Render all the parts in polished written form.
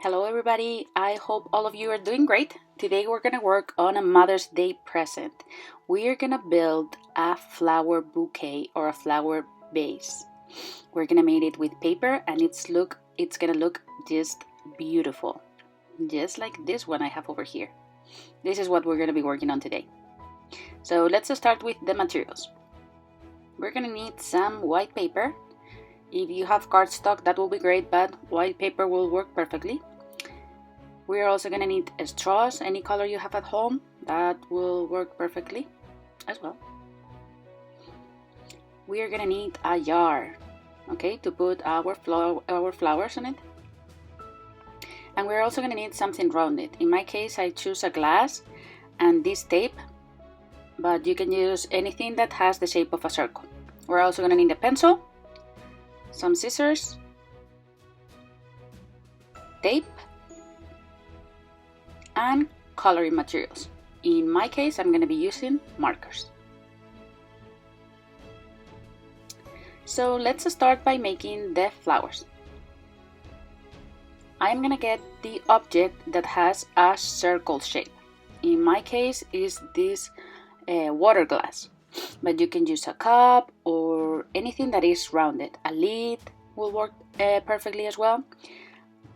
Hello everybody, I hope all of you are doing great. Today we're gonna work on a Mother's Day present. We're gonna build a flower bouquet or a flower vase. We're gonna make it with paper and it's gonna look just beautiful. Just like this one I have over here. This is what we're gonna be working on today. So let's start with the materials. We're gonna need some white paper. If you have cardstock, that will be great, but white paper will work perfectly. We're also going to need straws, any color you have at home, that will work perfectly as well. We are going to need a jar, okay, to put our flowers on it. And we're also going to need something rounded. In my case, I choose a glass and this tape, but you can use anything that has the shape of a circle. We're also going to need a pencil, some scissors, tape, and coloring materials. In my case, I'm going to be using markers. So let's start by making the flowers. I'm going to get the object that has a circle shape. In my case, is this water glass, but you can use a cup or anything that is rounded. A lid will work perfectly as well.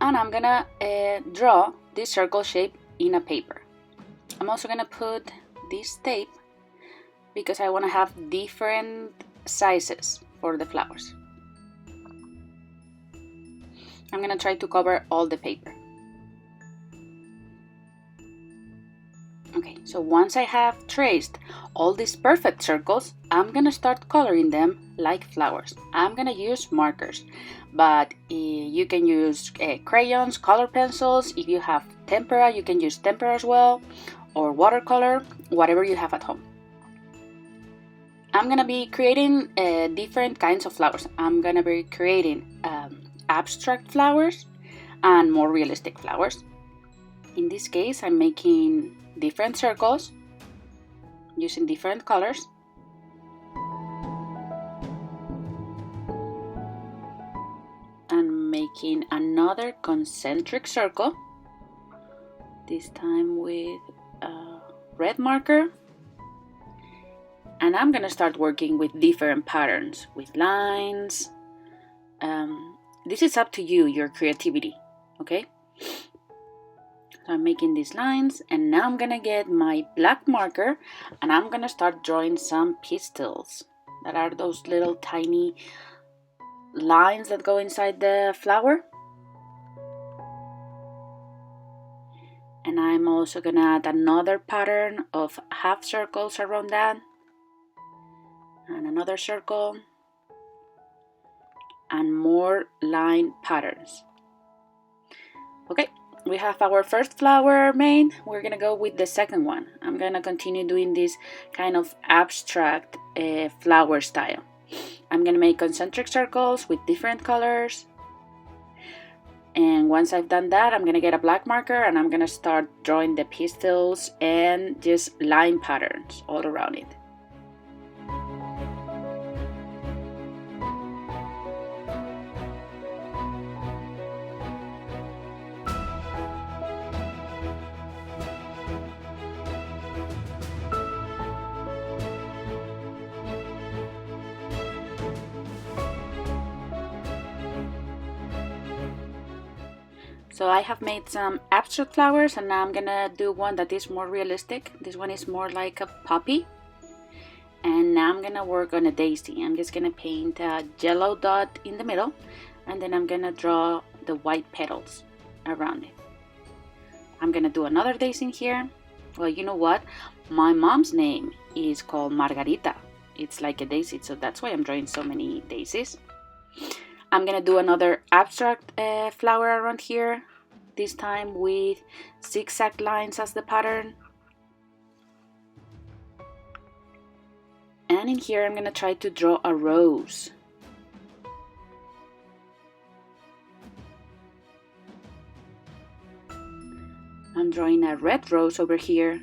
And I'm going to draw this circle shape in a paper. I'm also going to put this tape because I want to have different sizes for the flowers. I'm going to try to cover all the paper. Okay, so once I have traced all these perfect circles, I'm going to start coloring them like flowers. I'm going to use markers, but you can use crayons, color pencils. If you have tempera, you can use tempera as well, or watercolor, whatever you have at home. I'm going to be creating different kinds of flowers. I'm going to be creating abstract flowers and more realistic flowers. In this case, I'm making different circles using different colors. I'm making another concentric circle, this time with a red marker. And I'm gonna start working with different patterns, with lines. This is up to you, your creativity, okay? So I'm making these lines, and now I'm gonna get my black marker and I'm gonna start drawing some pistils. That are those little tiny lines that go inside the flower. And I'm also gonna add another pattern of half circles around that. And another circle. And more line patterns. Okay. We have our first flower made. We're gonna go with the second one. I'm gonna continue doing this kind of abstract flower style. I'm gonna make concentric circles with different colors. And once I've done that, I'm gonna get a black marker and I'm gonna start drawing the pistils and just line patterns all around it. So I have made some abstract flowers and now I'm gonna do one that is more realistic. This one is more like a poppy. And now I'm gonna work on a daisy. I'm just gonna paint a yellow dot in the middle and then I'm gonna draw the white petals around it. I'm gonna do another daisy in here. Well, you know what? My mom's name is called Margarita. It's like a daisy, so that's why I'm drawing so many daisies. I'm gonna do another abstract flower around here, this time with zigzag lines as the pattern. And in here I'm gonna try to draw a rose. I'm drawing a red rose over here.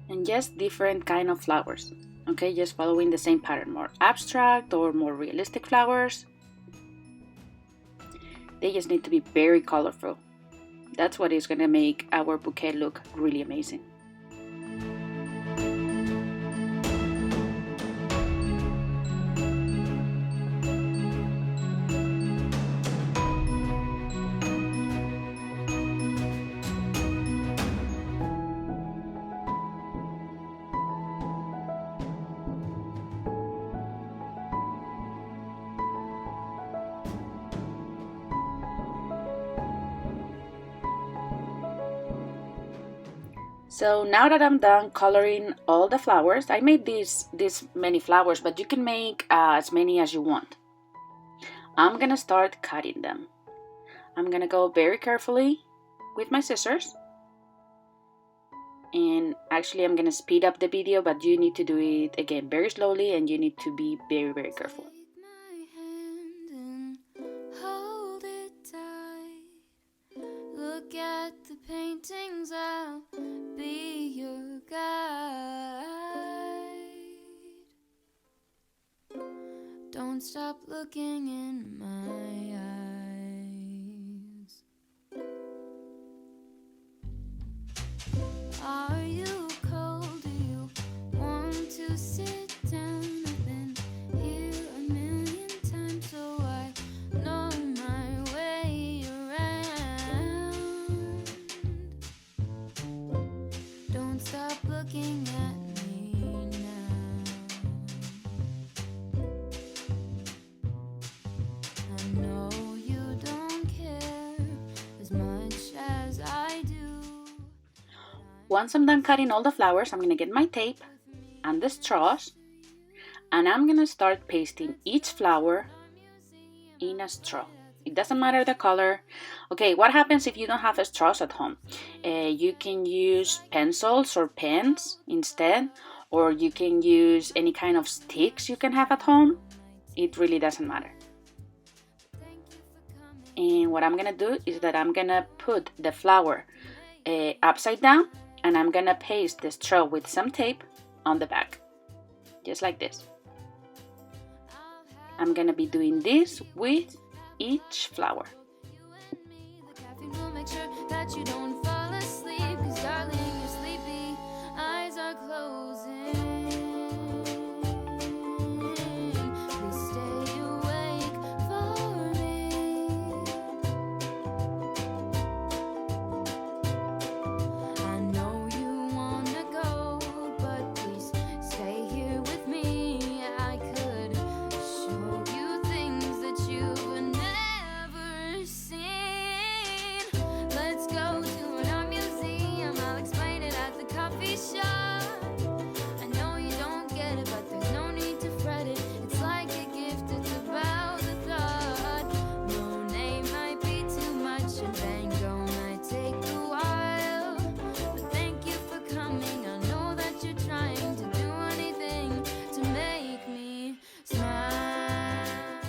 And just different kind of flowers. Okay, just following the same pattern, more abstract or more realistic flowers. They just need to be very colorful. That's what is going to make our bouquet look really amazing. So now that I'm done coloring all the flowers, I made this many flowers, but you can make as many as you want. I'm gonna start cutting them. I'm gonna go very carefully with my scissors. And actually I'm gonna speed up the video, but you need to do it again very slowly, and you need to be very, very careful. Look at the paintings, I'll be your guide. Don't stop looking in my eyes. Are you cold? Do you want to sit down? I've been here a million times, so I know my way around. Don't stop looking at me now. I know you don't care as much as I do. Once I'm done cutting all the flowers, I'm going to get my tape and the straws, and I'm going to start pasting each flower in a straw. It doesn't matter the color. Okay, what happens if you don't have straws at home? You can use pencils or pens instead, or you can use any kind of sticks you can have at home. It really doesn't matter. And what I'm going to do is that I'm going to put the flower upside down, and I'm gonna paste the straw with some tape on the back, just like this. I'm gonna be doing this with each flower. Make sure that you don't fall asleep, 'cause darling, you're sleepy, eyes are closing. Please stay awake for me. I know you wanna go, but please stay here with me. I could show you things that you've never seen. Let's go to an art museum, I'll explain it at the coffee shop. I know you don't get it, but there's no need to fret it. It's like a gift, it's about the thought. Monet might be too much, and Van Gogh might take a while. But thank you for coming, I know that you're trying to do anything to make me smile.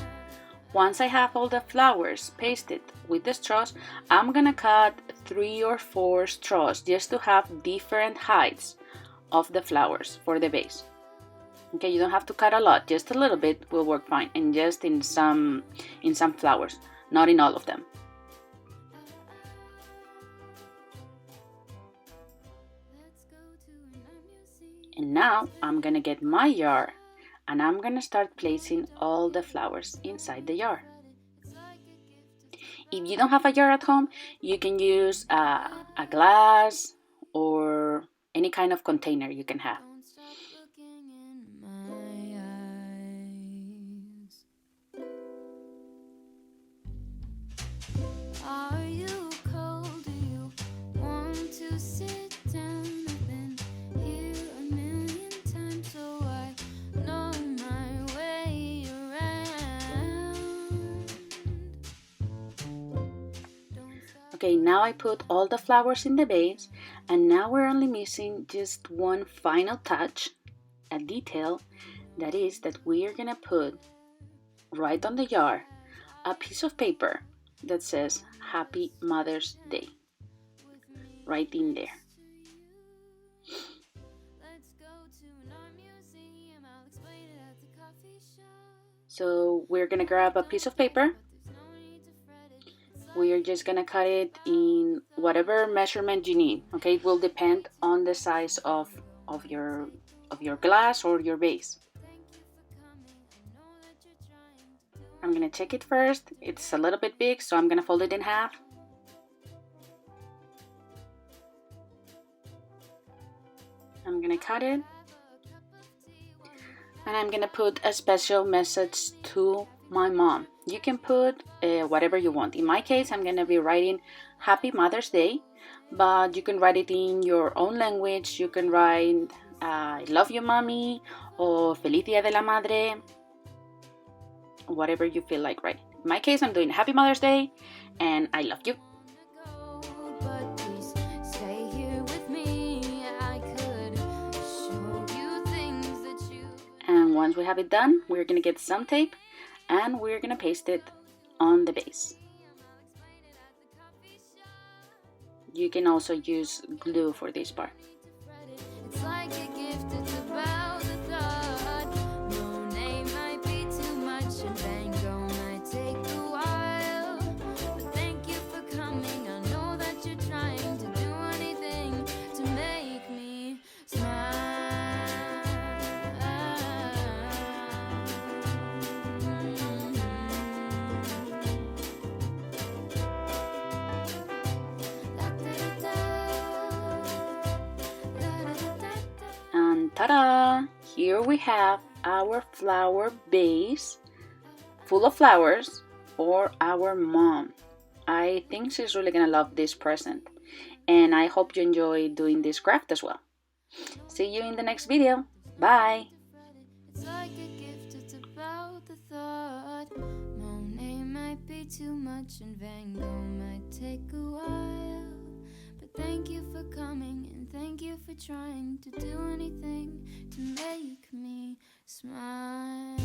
Once I have all the flowers pasted with the straws, I'm gonna cut 3 or 4 straws just to have different heights of the flowers for the vase. Okay, you don't have to cut a lot, just a little bit will work fine, and just in some flowers, not in all of them. And now I'm gonna get my jar, and I'm gonna start placing all the flowers inside the jar. If you don't have a jar at home, you can use a glass or any kind of container you can have. Are you cold? Do you want to sit down? I've been here a million times, so I know my way around. Okay, now I put all the flowers in the vase, and now we're only missing just one final touch, a detail, that is that we are gonna put right on the jar a piece of paper that says Happy Mother's Day, right in there. Let's go to an art museum. So we're gonna grab a piece of paper. We are just gonna cut it in whatever measurement you need. Okay, it will depend on the size of your glass or your vase. I'm gonna check it first. It's a little bit big, so I'm gonna fold it in half. I'm gonna cut it, and I'm gonna put a special message to my mom. You can put whatever you want. In my case, I'm gonna be writing Happy Mother's Day, but you can write it in your own language. You can write I love you, mommy, or Feliz Día de la Madre, whatever you feel like writing. In my case, I'm doing Happy Mother's Day and I love you. And once we have it done, we're gonna get some tape and we're gonna paste it on the base. You can also use glue for this part. It's like a gift, it's about the thought. No name might be too much and tango might take a while. But thank you for coming. I know that you're trying to do anything to make me smile. And ta-da! Here we have our flower vase full of flowers for our mom. I think she's really gonna love this present, and I hope you enjoy doing this craft as well. See you in the next video. Bye! It's like a gift, it's about the thought. Monet might be too much and Van Gogh might take a while. But thank you for coming and thank you for trying to do anything to make me smile.